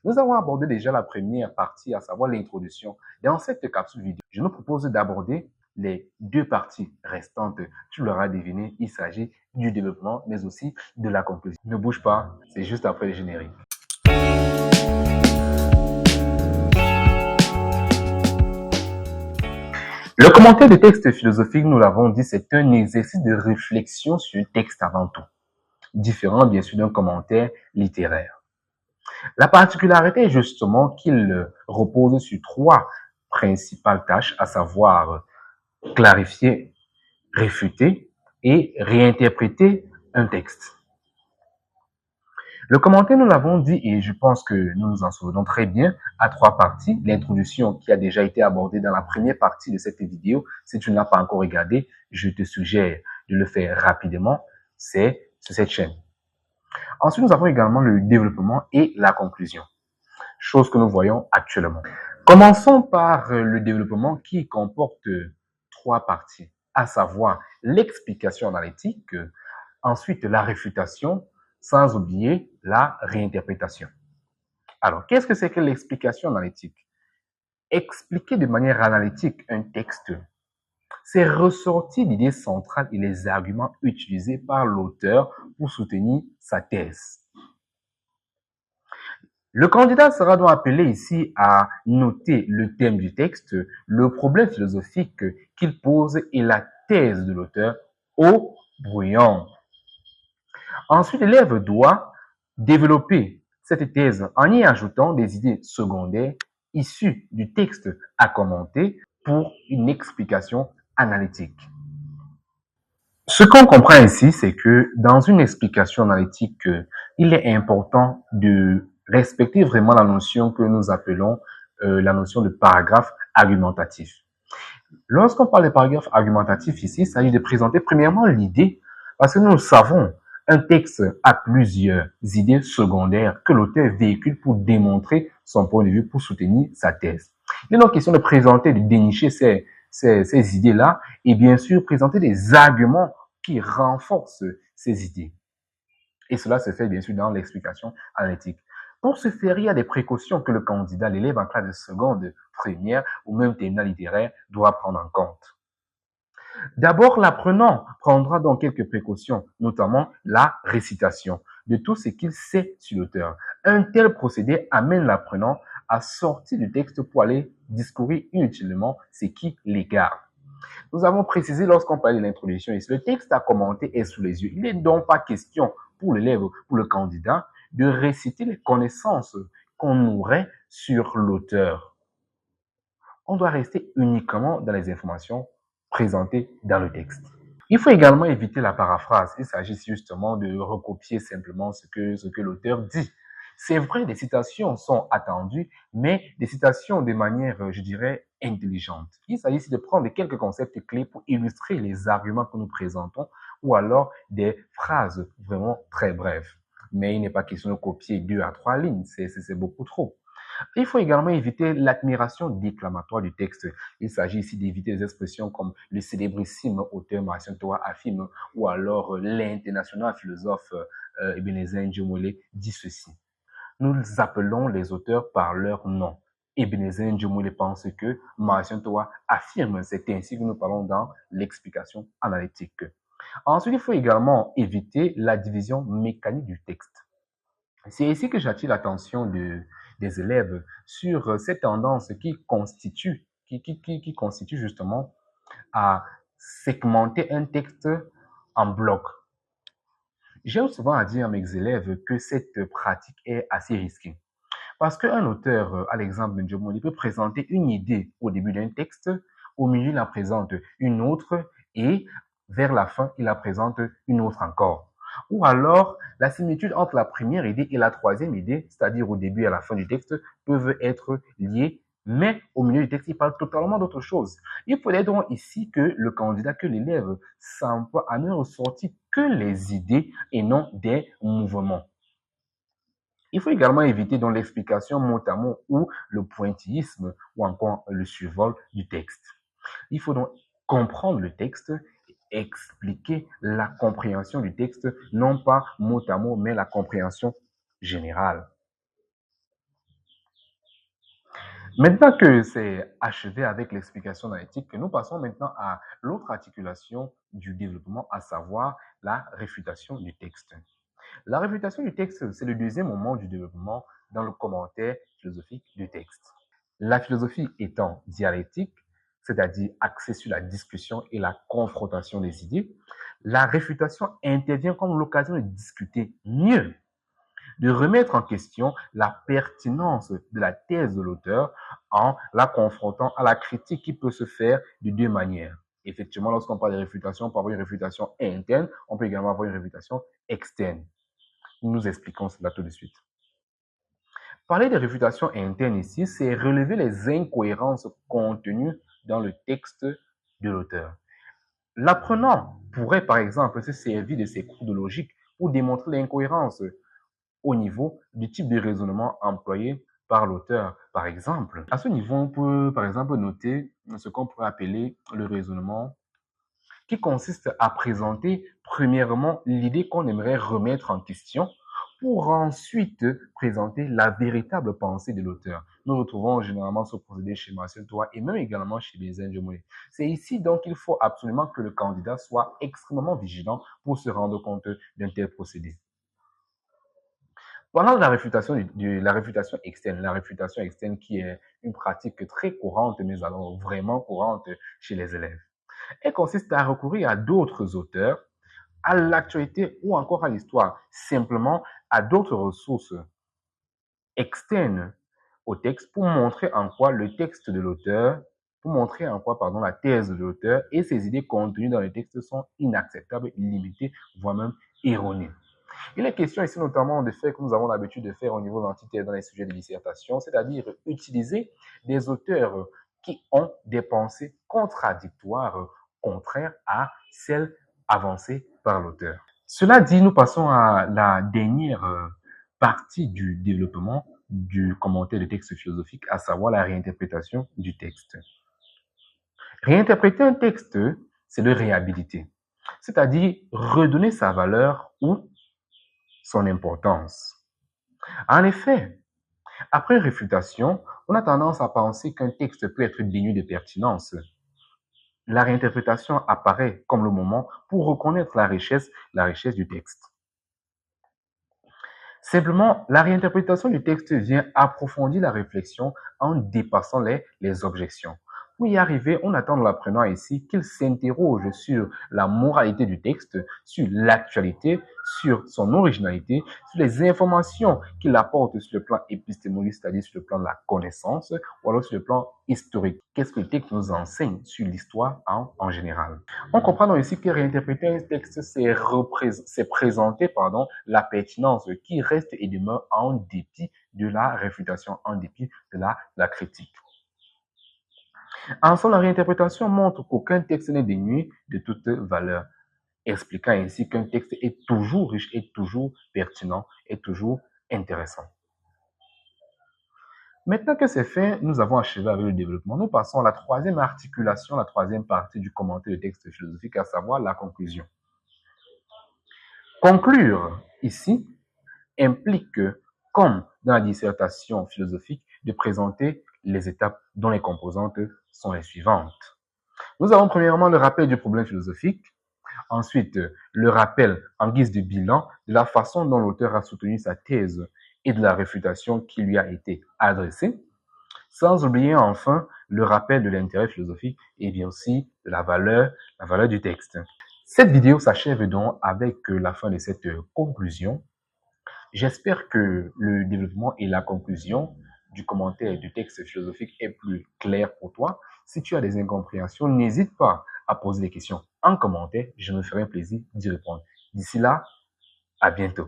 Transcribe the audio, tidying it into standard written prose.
Nous avons abordé déjà la première partie, à savoir l'introduction. Dans cette capsule vidéo, je nous propose d'aborder les deux parties restantes. Tu l'auras deviné, il s'agit du développement, mais aussi de la conclusion. Ne bouge pas, c'est juste après le générique. Le commentaire de texte philosophique, nous l'avons dit, c'est un exercice de réflexion sur le texte avant tout, différent bien sûr d'un commentaire littéraire. La particularité est justement qu'il repose sur trois principales tâches, à savoir clarifier, réfuter et réinterpréter un texte. Le commentaire, nous l'avons dit, et je pense que nous nous en souvenons très bien, à trois parties. L'introduction qui a déjà été abordée dans la première partie de cette vidéo. Si tu ne l'as pas encore regardé, je te suggère de le faire rapidement. C'est sur cette chaîne. Ensuite, nous avons également le développement et la conclusion, chose que nous voyons actuellement. Commençons par le développement qui comporte trois parties, à savoir l'explication analytique, ensuite la réfutation, sans oublier la réinterprétation. Alors, qu'est-ce que c'est que l'explication analytique? Expliquer de manière analytique un texte, c'est ressortir l'idée centrale et les arguments utilisés par l'auteur pour soutenir sa thèse. Le candidat sera donc appelé ici à noter le thème du texte, le problème philosophique qu'il pose et la thèse de l'auteur au brouillon. Ensuite, l'élève doit développer cette thèse en y ajoutant des idées secondaires issues du texte à commenter pour une explication analytique. Ce qu'on comprend ici, c'est que dans une explication analytique, il est important de respecter vraiment la notion que nous appelons la notion de paragraphe argumentatif. Lorsqu'on parle de paragraphe argumentatif ici, il s'agit de présenter premièrement l'idée, parce que nous le savons, un texte a plusieurs idées secondaires que l'auteur véhicule pour démontrer son point de vue, pour soutenir sa thèse. Il est donc question de présenter, de dénicher ces idées-là et bien sûr présenter des arguments qui renforcent ces idées. Et cela se fait bien sûr dans l'explication analytique. Pour ce faire, il y a des précautions que le candidat, l'élève en classe de seconde, première ou même terminale littéraire doit prendre en compte. D'abord, l'apprenant prendra donc quelques précautions, notamment la récitation de tout ce qu'il sait sur l'auteur. Un tel procédé amène l'apprenant à sortir du texte pour aller discourir inutilement ce qui l'égare. Nous avons précisé lorsqu'on parlait de l'introduction ici, le texte à commenter est sous les yeux. Il n'est donc pas question pour l'élève, pour le candidat, de réciter les connaissances qu'on aurait sur l'auteur. On doit rester uniquement dans les informations présentées dans le texte. Il faut également éviter la paraphrase. Il s'agit justement de recopier simplement ce que l'auteur dit. C'est vrai, des citations sont attendues, mais des citations de manière, je dirais, intelligente. Il s'agit ici de prendre quelques concepts clés pour illustrer les arguments que nous présentons ou alors des phrases vraiment très brèves. Mais il n'est pas question de copier 2 à 3 lignes, c'est beaucoup trop. Il faut également éviter l'admiration déclamatoire du texte. Il s'agit ici d'éviter des expressions comme le célébrissime auteur Marcion Toa affirme ou alors l'international philosophe Ebenezer Njomole dit ceci. Nous appelons les auteurs par leur nom. Ebenezer Njomole pense que Marcion Toa affirme. C'est ainsi que nous parlons dans l'explication analytique. Ensuite, il faut également éviter la division mécanique du texte. C'est ici que j'attire l'attention des élèves sur cette tendance qui constitue justement à segmenter un texte en blocs. J'aime souvent à dire à mes élèves que cette pratique est assez risquée. Parce qu'un auteur, à l'exemple de Njomoli, peut présenter une idée au début d'un texte, au milieu, il en présente une autre et vers la fin, il en présente une autre encore. Ou alors, la similitude entre la première idée et la troisième idée, c'est-à-dire au début et à la fin du texte, peuvent être liées, mais au milieu du texte, il parle totalement d'autre chose. Il faudrait donc ici que le candidat, que l'élève s'emploie à ne ressortir que les idées et non des mouvements. Il faut également éviter donc l'explication mot à mot ou le pointillisme ou encore le survol du texte. Il faut donc comprendre le texte, expliquer la compréhension du texte, non pas mot à mot, mais la compréhension générale. Maintenant que c'est achevé avec l'explication analytique, nous passons maintenant à l'autre articulation du développement, à savoir la réfutation du texte. La réfutation du texte, c'est le deuxième moment du développement dans le commentaire philosophique du texte. La philosophie étant dialectique, c'est-à-dire axée sur la discussion et la confrontation des idées, la réfutation intervient comme l'occasion de discuter mieux, de remettre en question la pertinence de la thèse de l'auteur en la confrontant à la critique qui peut se faire de deux manières. Effectivement, lorsqu'on parle de réfutation, on peut avoir une réfutation interne, on peut également avoir une réfutation externe. Nous expliquons cela tout de suite. Parler de réfutation interne ici, c'est relever les incohérences contenues dans le texte de l'auteur. L'apprenant pourrait par exemple se servir de ses cours de logique pour démontrer l'incohérence au niveau du type de raisonnement employé par l'auteur. Par exemple, à ce niveau, on peut par exemple noter ce qu'on pourrait appeler le raisonnement qui consiste à présenter premièrement l'idée qu'on aimerait remettre en question pour ensuite présenter la véritable pensée de l'auteur. Nous retrouvons généralement ce procédé chez Marcel Toit et même également chez Bézin Diomoulé. C'est ici donc qu'il faut absolument que le candidat soit extrêmement vigilant pour se rendre compte d'un tel procédé. Pendant la réfutation la réfutation externe qui est une pratique très courante, mais alors vraiment courante chez les élèves, elle consiste à recourir à d'autres auteurs, à l'actualité ou encore à l'histoire, simplement à d'autres ressources externes au texte pour montrer en quoi le texte de l'auteur, pour montrer en quoi, pardon, la thèse de l'auteur et ses idées contenues dans le texte sont inacceptables, limitées, voire même erronées. Il est question ici notamment de faire que nous avons l'habitude de faire au niveau de l'antithèse dans les sujets de dissertation, c'est-à-dire utiliser des auteurs qui ont des pensées contradictoires, contraires à celles avancées par l'auteur. Cela dit, nous passons à la dernière partie du développement du commentaire de texte philosophique, à savoir la réinterprétation du texte. Réinterpréter un texte, c'est le réhabiliter, c'est-à-dire redonner sa valeur ou son importance. En effet, après réfutation, on a tendance à penser qu'un texte peut être dénué de pertinence. La réinterprétation apparaît comme le moment pour reconnaître la richesse du texte. Simplement, la réinterprétation du texte vient approfondir la réflexion en dépassant les objections. Pour y arriver, on attend de l'apprenant ici qu'il s'interroge sur la moralité du texte, sur l'actualité, sur son originalité, sur les informations qu'il apporte sur le plan épistémologique, c'est-à-dire sur le plan de la connaissance, ou alors sur le plan historique. Qu'est-ce que le texte nous enseigne sur l'histoire en général? On comprend donc ici que réinterpréter un texte, c'est présenter la pertinence qui reste et demeure en dépit de la réfutation, en dépit de la critique. En somme, la réinterprétation montre qu'aucun texte n'est dénué de toute valeur, expliquant ainsi qu'un texte est toujours riche, est toujours pertinent, est toujours intéressant. Maintenant que c'est fait, nous avons achevé avec le développement. Nous passons à la troisième articulation, la troisième partie du commentaire de texte philosophique, à savoir la conclusion. Conclure, ici, implique, comme dans la dissertation philosophique, de présenter les étapes dont les composantes sont les suivantes. Nous avons premièrement le rappel du problème philosophique, ensuite le rappel en guise de bilan de la façon dont l'auteur a soutenu sa thèse et de la réfutation qui lui a été adressée, sans oublier enfin le rappel de l'intérêt philosophique et bien aussi de la valeur du texte. Cette vidéo s'achève donc avec la fin de cette conclusion. J'espère que le développement et la conclusion du commentaire du texte philosophique est plus clair pour toi. Si tu as des incompréhensions, n'hésite pas à poser des questions en commentaire. Je me ferai un plaisir d'y répondre. D'ici là, à bientôt.